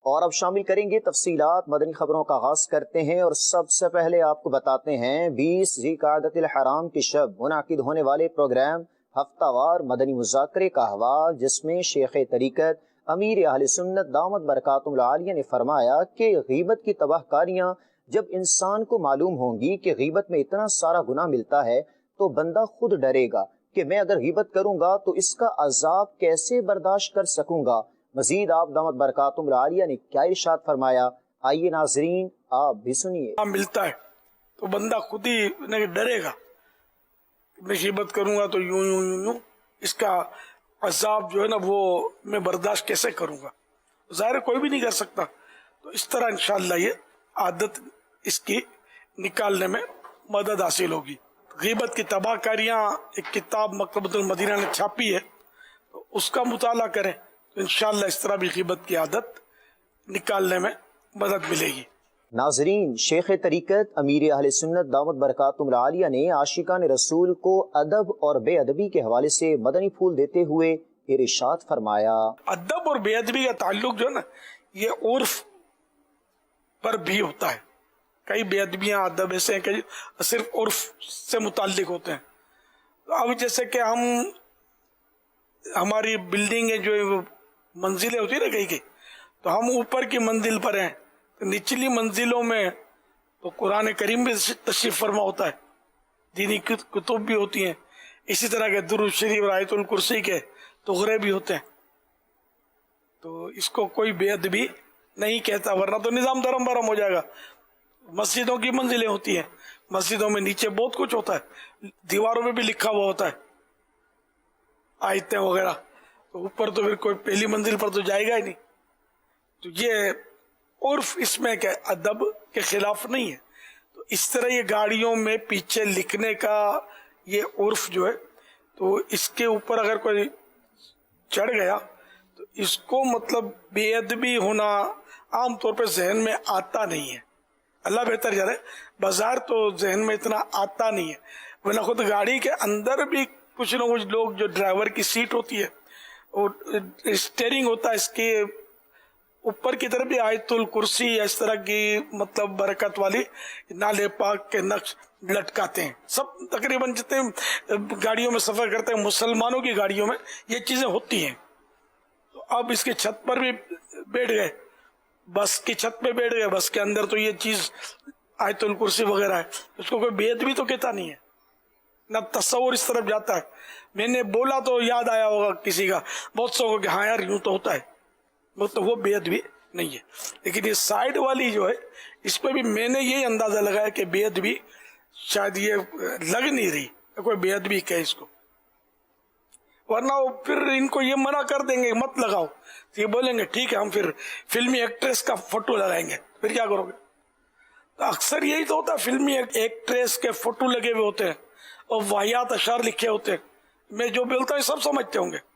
اور اب شامل کریں گے تفصیلات مدنی خبروں کا آغاز کرتے ہیں، اور سب سے پہلے آپ کو بتاتے ہیں 20 ذی القعدۃ الحرام کی شب منعقد ہونے والے پروگرام ہفتہ وار مدنی مذاکرے کا حوال، جس میں شیخ طریقت امیر اہل سنت دامت برکاتہم العالیہ نے فرمایا کہ غیبت کی تباہ کاریاں جب انسان کو معلوم ہوں گی کہ غیبت میں اتنا سارا گناہ ملتا ہے تو بندہ خود ڈرے گا کہ میں اگر غیبت کروں گا تو اس کا عذاب کیسے برداشت کر سکوں گا۔ مزید آپ دامت برکاتہم العالیہ نے کیا ارشاد فرمایا، آئیے ناظرین آپ بھی سنیے۔ ملتا ہے تو بندہ خود ہی ڈرے گا، میں غیبت کروں گا تو یوں یوں یوں یوں اس کا عذاب جو ہے نا وہ میں برداشت کیسے کروں گا، ظاہر کوئی بھی نہیں کر سکتا۔ تو اس طرح انشاءاللہ یہ عادت اس کی نکالنے میں مدد حاصل ہوگی۔ غیبت کی تباہ کاریاں ایک کتاب مکتبۃ المدینہ نے چھاپی ہے، تو اس کا مطالعہ کریں تو انشاءاللہ اس طرح بھی غیبت کی عادت نکالنے میں مدد ملے گی۔ ناظرین، شیخ طریقت امیر اہل سنت دامت برکاتہم العالیہ نے عاشقان رسول کو ادب اور بے ادبی کے حوالے سے مدنی پھول دیتے ہوئے ارشاد فرمایا۔ ادب اور بے ادبی کا تعلق جو ہے نا یہ عرف پر بھی ہوتا ہے۔ کئی بے ادبیاں ادب ایسے ہیں کہ صرف عرف سے متعلق ہوتے ہیں۔ اب جیسے کہ ہماری بلڈنگیں جو منزلیں ہوتی ہیں نا کہیں تو ہم اوپر کی منزل پر ہیں، نچلی منزلوں میں تو قرآن کریم بھی تشریف فرما ہوتا ہے، دینی کتب بھی ہوتی ہیں، اسی طرح کے درود شریف اور آیت الکرسی کے تغرے بھی ہوتے ہیں۔ تو اس کو کوئی بے ادبی نہیں کہتا، ورنہ تو نظام دھرم برم ہو جائے گا۔ مسجدوں کی منزلیں ہوتی ہیں، مسجدوں میں نیچے بہت کچھ ہوتا ہے، دیواروں میں بھی لکھا ہوا ہوتا ہے آیتیں وغیرہ، تو اوپر تو پھر کوئی پہلی منزل پر تو جائے گا ہی نہیں۔ تو یہ عرف اس میں کہ ادب کے خلاف نہیں ہے۔ تو اس طرح یہ گاڑیوں میں پیچھے لکھنے کا یہ عرف جو ہے تو اس کے اوپر اگر کوئی چڑھ گیا تو اس کو مطلب بے ادبی ہونا عام طور پہ ذہن میں آتا نہیں ہے۔ اللہ بہتر جانے، بازار تو ذہن میں اتنا آتا نہیں ہے، ورنہ خود گاڑی کے اندر بھی کچھ نہ کچھ لوگ، جو ڈرائیور کی سیٹ ہوتی ہے اور اسٹیئرنگ ہوتا ہے، اس کے اوپر کی طرف بھی آیت الکرسی یا اس طرح کی مطلب برکت والی نالے پاک کے نقش لٹکاتے ہیں۔ سب تقریباً جتنے گاڑیوں میں سفر کرتے ہیں مسلمانوں کی گاڑیوں میں یہ چیزیں ہوتی ہیں۔ تو اب اس کی چھت پر بھی بیٹھ گئے، بس کی چھت پہ بیٹھ گئے، بس کے اندر تو یہ چیز آیت الکرسی وغیرہ ہے، اس کو کوئی بے ادبی تو کہتا نہیں ہے، نہ تصور اس طرف جاتا ہے۔ میں نے بولا تو یاد آیا ہوگا کسی کا، بہت سو کہ ہاں یار یوں تو ہوتا ہے، تو وہ بے ادبی نہیں ہے۔ لیکن یہ سائڈ والی جو ہے اس پہ بھی میں نے یہی اندازہ لگایا کہ بے ادبی شاید یہ لگ نہیں رہی، کوئی بے ادبی کہ اس کو، ورنہ پھر ان کو یہ منع کر دیں گے مت لگاؤ، تو یہ بولیں گے ٹھیک ہے ہم پھر فلمی ایکٹریس کا فوٹو لگائیں گے، پھر کیا کرو گے؟ تو اکثر یہی تو ہوتا ہے، فلمی ایکٹریس کے فوٹو لگے ہوئے ہوتے ہیں اور واحیات اشعار لکھے ہوتے ہیں، میں جو بولتا ہوں سب سمجھتے ہوں گے۔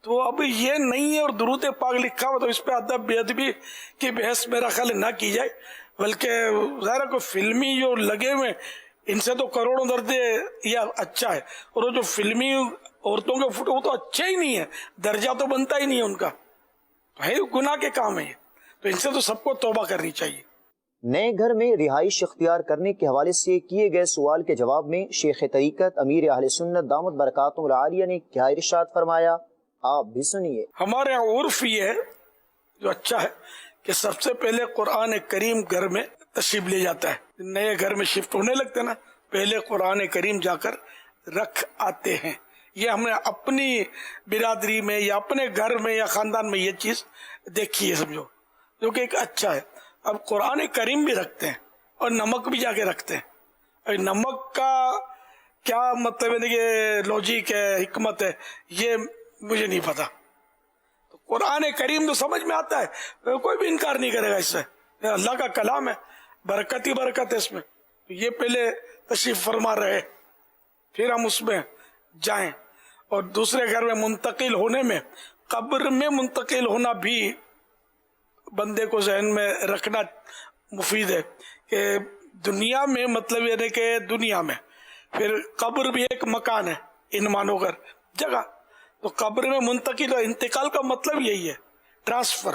تو اب یہ نہیں ہے، اور درود پاک لکھا ہوا، تو اس پہ ادب بے ادبی کی بحث میرا خیال نہ کی جائے، بلکہ ظاہر کو فلمی جو لگے ہوئے ان سے تو کروڑوں درجے یہ اچھا ہے، اور وہ جو فلمی عورتوں کے فوٹو وہ تو اچھا ہی نہیں ہے، درجہ تو بنتا ہی نہیں ہے ان کا، ہے گناہ کے کام ہے، تو ان سے تو سب کو توبہ کرنی چاہیے۔ نئے گھر میں رہائش اختیار کرنے کے حوالے سے کیے گئے سوال کے جواب میں شیخ طریقت امیر اہل سنت دامت برکاتہم العالیہ نے کیا ارشاد فرمایا، آپ بھی سنیے۔ ہمارے یہاں عرف یہ ہے جو اچھا ہے کہ سب سے پہلے قرآن کریم گھر میں تشریف لے جاتا ہے، نئے گھر میں شفٹ ہونے لگتے نا پہلے قرآن کریم جا کر رکھ آتے ہیں۔ یہ ہم نے اپنی برادری میں یا اپنے گھر میں یا خاندان میں یہ چیز دیکھی ہے، سمجھو، جو کہ ایک اچھا ہے۔ اب قرآن کریم بھی رکھتے ہیں اور نمک بھی جا کے رکھتے ہیں۔ نمک کا کیا مطلب ہے کہ لوجک ہے، حکمت ہے، یہ مجھے نہیں پتا۔ تو قرآن کریم تو سمجھ میں آتا ہے، کوئی بھی انکار نہیں کرے گا اس سے، اللہ کا کلام ہے، برکت ہی برکت ہے اس میں۔ یہ پہلے تشریف فرما رہے، پھر ہم اس میں جائیں۔ اور دوسرے گھر میں منتقل ہونے میں، قبر میں منتقل ہونا بھی بندے کو ذہن میں رکھنا مفید ہے کہ دنیا میں مطلب یہ ہے کہ دنیا میں پھر قبر بھی ایک مکان ہے، ان مانو کر جگہ، تو قبر میں منتقل، انتقال کا مطلب یہی ہے، ٹرانسفر،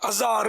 1000,